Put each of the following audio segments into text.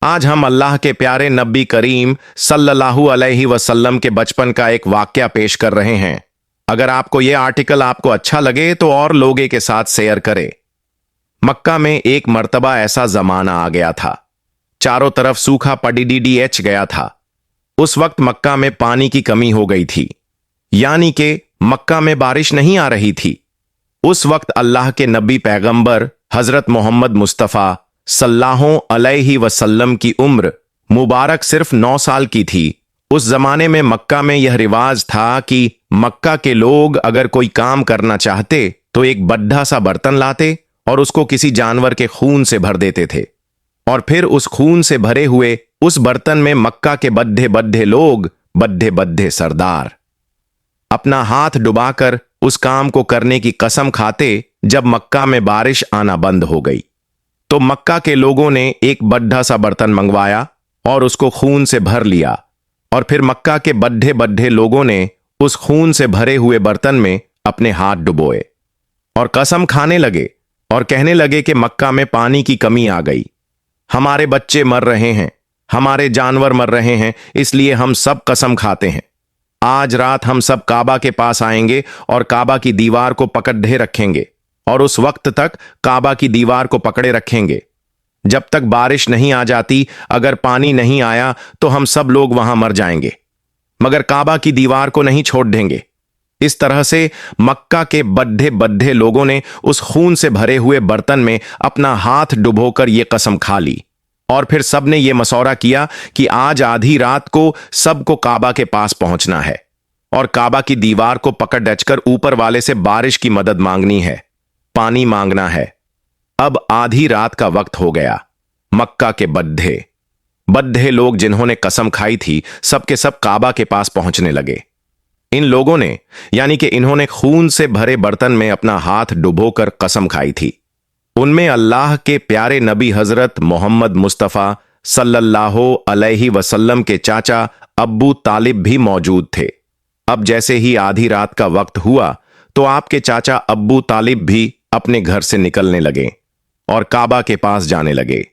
आज हम अल्लाह के प्यारे नबी करीम सल्लल्लाहु अलैहि वसल्लम के बचपन का एक वाकया पेश कर रहे हैं। अगर आपको यह आर्टिकल आपको अच्छा लगे तो और लोगों के साथ शेयर करें। मक्का में एक मर्तबा ऐसा जमाना आ गया था, चारों तरफ सूखा पड़ीडीएच गया था। उस वक्त मक्का में पानी की कमी हो गई थी, यानी कि मक्का में बारिश नहीं आ रही थी। उस वक्त अल्लाह के नबी पैगंबर हजरत मोहम्मद मुस्तफ़ा सल्लल्लाहु अलैहि वसल्लम की उम्र मुबारक सिर्फ 9 साल की थी। उस जमाने में मक्का में यह रिवाज था कि मक्का के लोग अगर कोई काम करना चाहते तो एक बड्ढा सा बर्तन लाते और उसको किसी जानवर के खून से भर देते थे, और फिर उस खून से भरे हुए उस बर्तन में मक्का के बड्ढे बड्ढे लोग, बड्ढे बड्ढे सरदार अपना हाथ डुबाकर उस काम को करने की कसम खाते। जब मक्का में बारिश आना बंद हो गई तो मक्का के लोगों ने एक बड्ढा सा बर्तन मंगवाया और उसको खून से भर लिया, और फिर मक्का के बड्ढे बड्ढे लोगों ने उस खून से भरे हुए बर्तन में अपने हाथ डुबोए और कसम खाने लगे और कहने लगे कि मक्का में पानी की कमी आ गई, हमारे बच्चे मर रहे हैं, हमारे जानवर मर रहे हैं, इसलिए हम सब कसम खाते हैं आज रात हम सब काबा के पास आएंगे और काबा की दीवार को पकड़े रखेंगे, और उस वक्त तक काबा की दीवार को पकड़े रखेंगे जब तक बारिश नहीं आ जाती। अगर पानी नहीं आया तो हम सब लोग वहां मर जाएंगे, मगर काबा की दीवार को नहीं छोड़ देंगे। इस तरह से मक्का के बड्ढे बड्ढे लोगों ने उस खून से भरे हुए बर्तन में अपना हाथ डुबोकर यह कसम खा ली, और फिर सब ने यह मशवरा किया कि आज आधी रात को सबको काबा के पास पहुंचना है और काबा की दीवार को पकड़ डचकर ऊपर वाले से बारिश की मदद मांगनी है, पानी मांगना है। अब आधी रात का वक्त हो गया। मक्का के बड्ढे बड्ढे लोग जिन्होंने कसम खाई थी सबके सब काबा के पास पहुंचने लगे। इन लोगों ने, यानी कि इन्होंने खून से भरे बर्तन में अपना हाथ डुबोकर कसम खाई थी। उनमें अल्लाह के प्यारे नबी हजरत मोहम्मद मुस्तफ़ा सल्लल्लाहु अलैहि वसल्लम के चाचा अब्बू तालिब भी मौजूद थे। अब जैसे ही आधी रात का वक्त हुआ तो आपके चाचा अब्बू तालिब भी अपने घर से निकलने लगे और काबा के पास जाने लगे।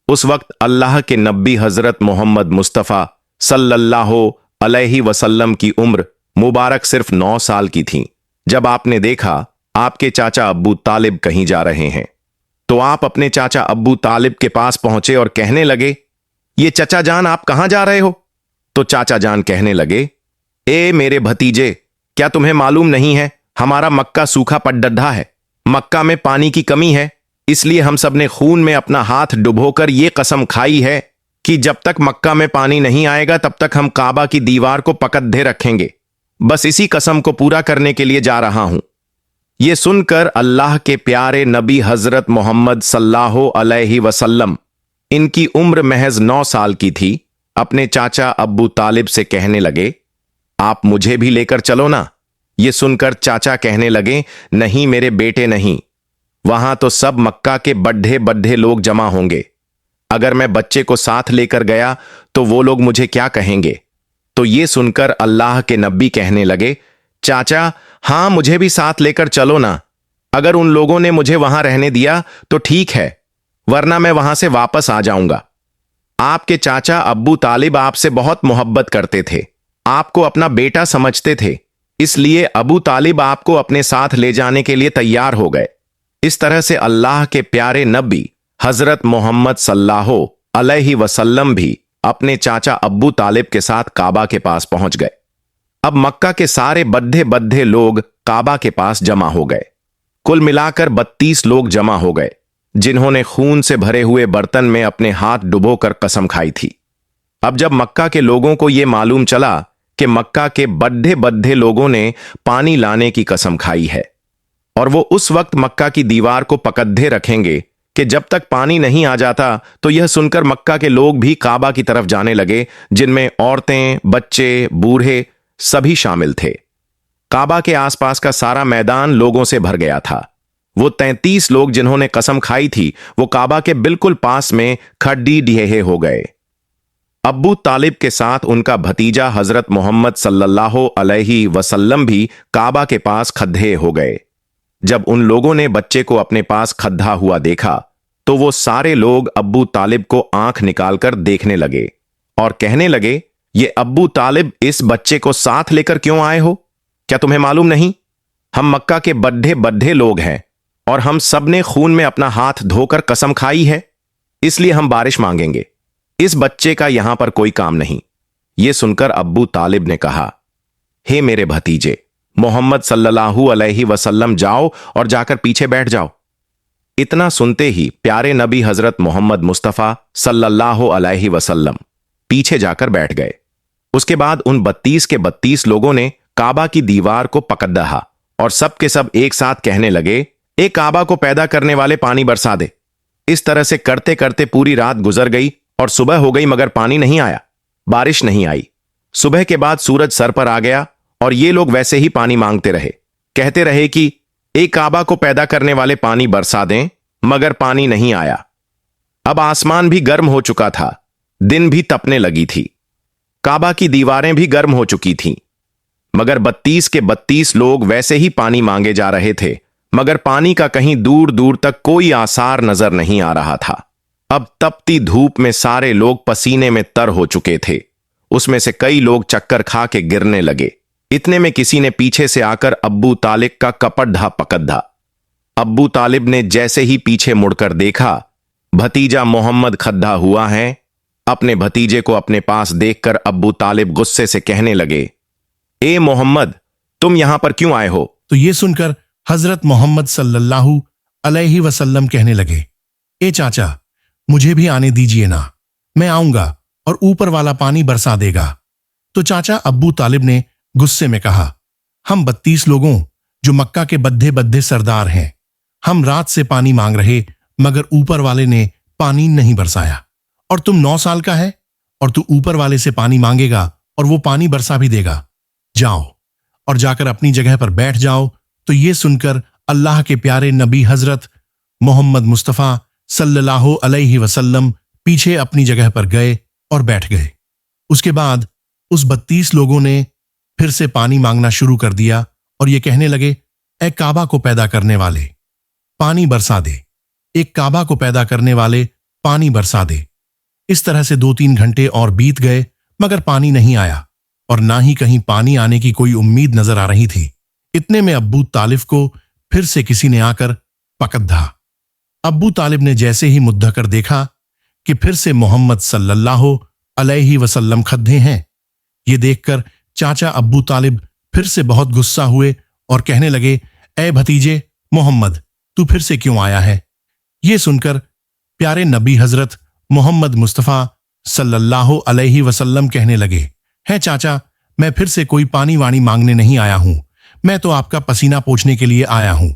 उस वक्त अल्लाह के नबी हजरत मोहम्मद मुस्तफ़ा सल्लल्लाहु अलैहि वसल्लम की उम्र मुबारक सिर्फ 9 साल की थी। जब आपने देखा आपके चाचा अब्बू तालिब कहीं जा रहे हैं तो आप अपने चाचा अब्बू तालिब के पास पहुंचे और कहने लगे, ये चाचा जान आप कहां जा रहे हो? तो चाचा जान कहने लगे, ए मेरे भतीजे, क्या तुम्हें मालूम नहीं है हमारा मक्का सूखा पड़डा है, मक्का में पानी की कमी है, इसलिए हम सब ने खून में अपना हाथ डुबोकर यह कसम खाई है कि जब तक मक्का में पानी नहीं आएगा तब तक हम काबा की दीवार को पकड़े रखेंगे। बस इसी कसम को पूरा करने के लिए जा रहा हूं। यह सुनकर अल्लाह के प्यारे नबी हजरत मोहम्मद सल्लल्लाहु अलैहि वसल्लम, इनकी उम्र महज 9 साल की थी, अपने चाचा अब्बू तालिब से कहने लगे, आप मुझे भी लेकर चलो ना। यह सुनकर चाचा कहने लगे, नहीं मेरे बेटे नहीं, वहां तो सब मक्का के बड्ढे बड्ढे लोग जमा होंगे, अगर मैं बच्चे को साथ लेकर गया तो वो लोग मुझे क्या कहेंगे? तो ये सुनकर अल्लाह के नबी कहने लगे, चाचा हां मुझे भी साथ लेकर चलो ना, अगर उन लोगों ने मुझे वहां रहने दिया तो ठीक है, वरना मैं वहां से वापस आ जाऊंगा। आपके चाचा अब्बू तालिब आपसे बहुत मोहब्बत करते थे, आपको अपना बेटा समझते थे, इसलिए अबू तालिब आपको अपने साथ ले जाने के लिए तैयार हो गए। इस तरह से अल्लाह के प्यारे नबी हजरत मोहम्मद सल्लल्लाहु अलैहि वसल्लम भी अपने चाचा अब्बू तालिब के साथ काबा के पास पहुंच गए। अब मक्का के सारे बड्ढे बड्ढे लोग काबा के पास जमा हो गए। कुल मिलाकर 32 लोग जमा हो गए जिन्होंने खून से भरे हुए बर्तन में अपने हाथ डुबोकर कसम खाई थी। अब जब मक्का के लोगों को यह मालूम चला कि मक्का के बड्ढे बड्ढे लोगों ने पानी लाने की कसम खाई है और वो उस वक्त मक्का की दीवार को पकड़े रखेंगे कि जब तक पानी नहीं आ जाता, तो यह सुनकर मक्का के लोग भी काबा की तरफ जाने लगे, जिनमें औरतें, बच्चे, बूढ़े सभी शामिल थे। काबा के आसपास का सारा मैदान लोगों से भर गया था। वो 33 लोग जिन्होंने कसम खाई थी वो काबा के बिल्कुल पास में खड्डी ढेहे हो गए। अब्बू तालिब के साथ उनका भतीजा हजरत मोहम्मद सल्लल्लाहु अलैहि वसल्लम भी काबा के पास खड्डे हो गए। जब उन लोगों ने बच्चे को अपने पास खड्डा हुआ देखा तो वो सारे लोग अब्बू तालिब को आंख निकालकर देखने लगे और कहने लगे, ये अब्बू तालिब, इस बच्चे को साथ लेकर क्यों आए हो? क्या तुम्हें मालूम नहीं, हम मक्का के बड्ढे बड्ढे लोग हैं और हम सब ने खून में अपना हाथ धोकर कसम खाई है, इसलिए हम बारिश मांगेंगे। इस बच्चे का यहां पर कोई काम नहीं। यह सुनकर अब्बू तालिब ने कहा, हे मेरे भतीजे मोहम्मद सल्लल्लाहु अलैहि वसल्लम, जाओ और जाकर पीछे बैठ जाओ। इतना सुनते ही प्यारे नबी हजरत मोहम्मद मुस्तफा सल्लल्लाहु अलैहि वसल्लम पीछे जाकर बैठ गए। उसके बाद उन 32 के 32 लोगों ने काबा की दीवार को पकड़ दहा और सब के सब एक साथ कहने लगे, ए काबा को पैदा करने वाले, पानी बरसा दे। इस तरह से करते करते पूरी रात गुजर गई और सुबह हो गई, मगर पानी नहीं आया, बारिश नहीं आई। सुबह के बाद सूरज सर पर आ गया और ये लोग वैसे ही पानी मांगते रहे, कहते रहे कि ए काबा को पैदा करने वाले, पानी बरसा दें, मगर पानी नहीं आया। अब आसमान भी गर्म हो चुका था, दिन भी तपने लगी थी, काबा की दीवारें भी गर्म हो चुकी थीं, मगर 32 के 32 लोग वैसे ही पानी मांगे जा रहे थे, मगर पानी का कहीं दूर दूर तक कोई आसार नजर नहीं आ रहा था। अब तपती धूप में सारे लोग पसीने में तर हो चुके थे। उसमें से कई लोग चक्कर खा के गिरने लगे। इतने में किसी ने पीछे से आकर अब्बू तालिब का कपड़ा पकड़ धा। अब्बू तालिब ने जैसे ही पीछे मुड़कर देखा, भतीजा मोहम्मद खद्दा हुआ है। अपने भतीजे को अपने पास देखकर अब्बू तालिब गुस्से से कहने लगे, ए मोहम्मद, तुम यहां पर क्यों आए हो? तो ये सुनकर हजरत मोहम्मद सल्लल्लाहु अलैहि वसल्लम कहने लगे, ए चाचा, मुझे भी आने दीजिए ना, मैं आऊंगा और ऊपर वाला पानी बरसा देगा। तो चाचा अब्बू तालिब ने गुस्से में कहा, हम 32 लोगों जो मक्का के बद्दे बद्दे सरदार हैं, हम रात से पानी मांग रहे, मगर ऊपर वाले ने पानी नहीं बरसाया। और तुम 9 साल का है और तू ऊपर वाले से पानी मांगेगा और वो पानी बरसा भी देगा। जाओ और जाकर अपनी जगह पर बैठ जाओ। तो ये सुनकर अल्लाह के प्यारे नबी हजरत मोहम्मद मुस्तफा सल्लल्लाहु अलैहि वसल्लम पीछे अपनी जगह पर गए और बैठ गए। उसके बाद उस 32 लोगों ने फिर से पानी मांगना शुरू कर दिया और ये कहने लगे, ए काबा को पैदा करने वाले, पानी बरसा दे। एक काबा को पैदा करने वाले, पानी बरसा दे। इस तरह से 2-3 घंटे और बीत गए, मगर पानी नहीं आया और ना ही कहीं पानी आने की कोई उम्मीद नजर आ रही थी। इतने में अब्बू तालिब को फिर से किसी ने आकर पकड़ धा। अब्बू तालिब ने जैसे ही मुद्दा कर देखा कि फिर से मोहम्मद सल्लल्लाहु अलैहि वसल्लम खद्दे हैं, ये देखकर चाचा अब्बू तालिब फिर से बहुत गुस्सा हुए और कहने लगे, ए भतीजे मोहम्मद, तू फिर से क्यों आया है? ये सुनकर प्यारे नबी हजरत मोहम्मद मुस्तफा सल्लल्लाहु अलैहि वसल्लम कहने लगे, है चाचा, मैं फिर से कोई पानी वाणी मांगने नहीं आया हूं, मैं तो आपका पसीना पोंछने के लिए आया हूं।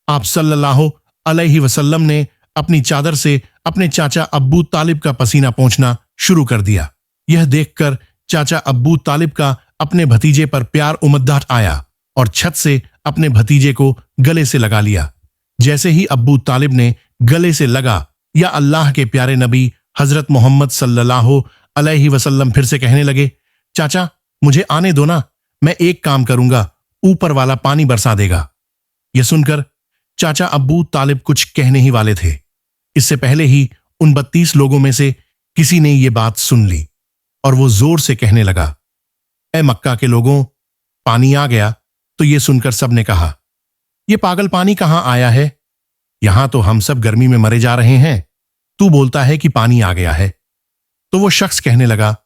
आप सल्लल्लाहु अलैहि वसल्लम ने अपनी चादर से अपने चाचा अब्बू तालिब का पसीना पोंछना शुरू कर दिया। यह देखकर चाचा अब्बू तालिब का अपने भतीजे पर प्यार उमड़ आया और छत से अपने भतीजे को गले से लगा लिया। जैसे ही अब्बू तालिब ने गले से लगा, या अल्लाह के प्यारे नबी हजरत मोहम्मद सल्लल्लाहु अलैहि वसल्लम फिर से कहने लगे, चाचा मुझे आने दो ना, मैं एक काम करूंगा, ऊपर वाला पानी बरसा देगा। यह सुनकर चाचा अब्बू तालिब कुछ कहने ही वाले थे। इससे पहले ही उन 32 लोगों में से किसी ने यह बात सुन ली और वो जोर से कहने लगा, ए मक्का के लोगों, पानी आ गया। तो यह सुनकर सबने कहा, यह पागल पानी कहां आया है? यहां तो हम सब गर्मी में मरे जा रहे हैं, तू बोलता है कि पानी आ गया है। तो वो शख्स कहने लगा,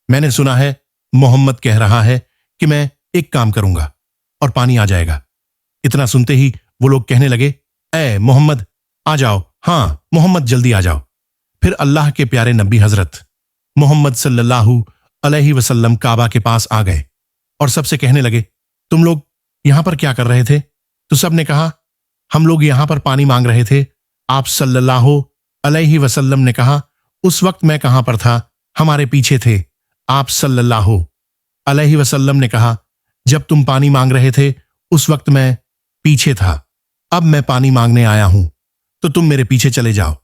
मैंने सुना है मोहम्मद कह रहा है कि मैं एक काम करूंगा और पानी आ जाएगा। इतना सुनते ही वो लोग कहने लगे, ए मोहम्मद आ जाओ, हां मोहम्मद जल्दी आ जाओ। फिर अल्लाह के प्यारे नबी हजरत मोहम्मद सल्लल्लाहु अलैहि वसल्लम काबा के पास आ गए और सबसे कहने लगे, तुम लोग यहां पर क्या कर रहे थे? तो सब ने कहा, हम लोग यहां पर पानी मांग रहे थे। आप सल्लल्लाहु अलैहि वसल्लम ने कहा, उस वक्त मैं कहां पर था? हमारे पीछे थे। आप सल्लल्लाहु अलैहि वसल्लम ने कहा, जब तुम पानी मांग रहे थे उस वक्त मैं पीछे था, अब मैं पानी मांगने आया हूं, तो तुम मेरे पीछे चले जाओ।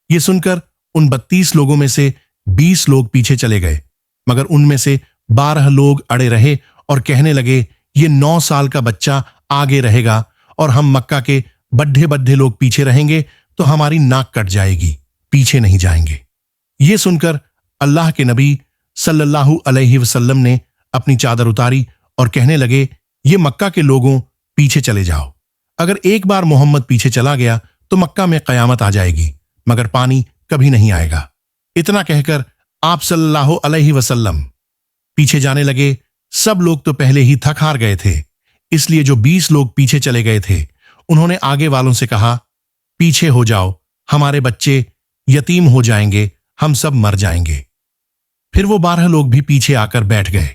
यह सुनकर उन 32 लोगों में से 20 लोग पीछे चले गए, मगर उनमें से 12 लोग अड़े रहे और कहने लगे, ये 9 साल का बच्चा आगे रहेगा और हम मक्का के बड्ढे बड्ढे लोग पीछे रहेंगे, तो हमारी नाक कट जाएगी, पीछे नहीं जाएंगे। ये सुनकर अल्लाह के नबी सल्लल्लाहु अलैहि वसल्लम ने अपनी चादर उतारी और कहने लगे, ये मक्का के लोगों, पीछे चले जाओ। अगर एक बार मोहम्मद पीछे चला गया तो मक्का में कयामत आ जाएगी, मगर पानी कभी नहीं आएगा। इतना कहकर आप सल्लल्लाहु अलैहि वसल्लम पीछे जाने लगे। सब लोग तो पहले ही थक हार गए थे, इसलिए जो 20 लोग पीछे चले गए थे उन्होंने आगे वालों से कहा, पीछे हो जाओ, हमारे बच्चे यतीम हो जाएंगे, हम सब मर जाएंगे। फिर वो 12 लोग भी पीछे आकर बैठ गए।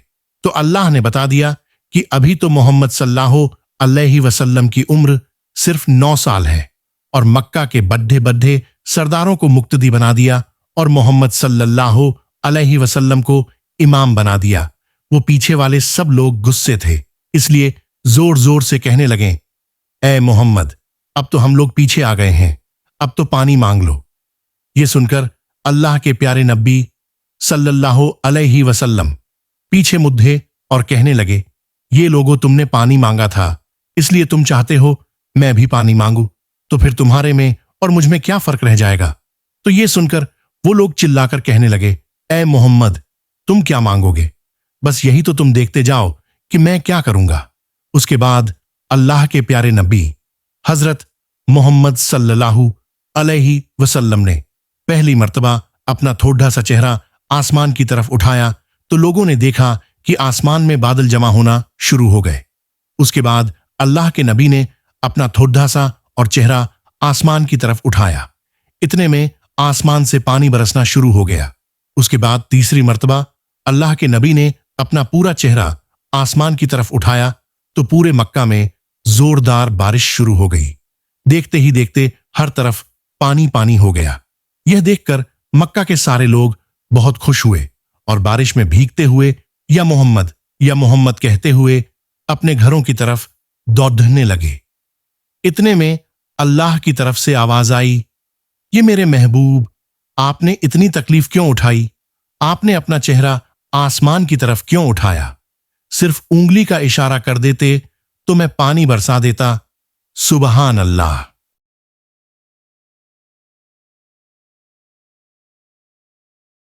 तो अल्लाह ने बता दिया कि अभी तो मोहम्मद सल्लल्लाहु अलैहि वसल्लम की उम्र सिर्फ 9 साल है और मक्का के बड्ढे बड्ढे सरदारों को मुक्तदी बना दिया और मोहम्मद सल्लल्लाहु अलैहि वसल्लम को इमाम बना दिया। वो पीछे वाले सब लोग गुस्से थे, इसलिए जोर जोर से कहने लगे, ए मोहम्मद, अब तो हम लोग पीछे आ गए हैं, अब तो पानी मांग लो। ये सुनकर अल्लाह के प्यारे नबी सल्लल्लाहु अलैहि वसल्लम पीछे मुद्दे और कहने लगे, ये लोगों, तुमने पानी मांगा था, इसलिए तुम चाहते हो मैं भी पानी मांगू, तो फिर तुम्हारे में और मुझ में क्या फर्क रह जाएगा। तो ये सुनकर वो लोग चिल्लाकर कहने लगे, ए मोहम्मद, तुम क्या मांगोगे, बस यही तो तुम देखते जाओ कि मैं क्या करूंगा। उसके बाद अल्लाह के प्यारे नबी हजरत मोहम्मद सल्लल्लाहु अलैहि वसल्लम ने पहली मर्तबा अपना थोड़ा सा चेहरा आसमान की तरफ उठाया तो लोगों ने देखा कि आसमान में बादल जमा होना शुरू हो गए। उसके बाद अल्लाह के नबी ने अपना थोड़ा सा और चेहरा आसमान की तरफ उठाया। इतने में आसमान से पानी बरसना शुरू हो गया। उसके बाद तीसरी मर्तबा अल्लाह के नबी ने अपना पूरा चेहरा आसमान की तरफ उठाया तो पूरे मक्का में जोरदार बारिश शुरू हो गई। देखते ही देखते हर तरफ पानी पानी हो गया। यह देखकर मक्का के सारे लोग बहुत खुश हुए और बारिश में भीगते हुए या मोहम्मद कहते हुए अपने घरों की तरफ दौड़ने लगे। इतने में अल्लाह की तरफ से आवाज आई, ये मेरे महबूब, आपने इतनी तकलीफ क्यों उठाई? आपने अपना चेहरा आसमान की तरफ क्यों उठाया? सिर्फ उंगली का इशारा कर देते तो मैं पानी बरसा देता। सुबहान अल्लाह।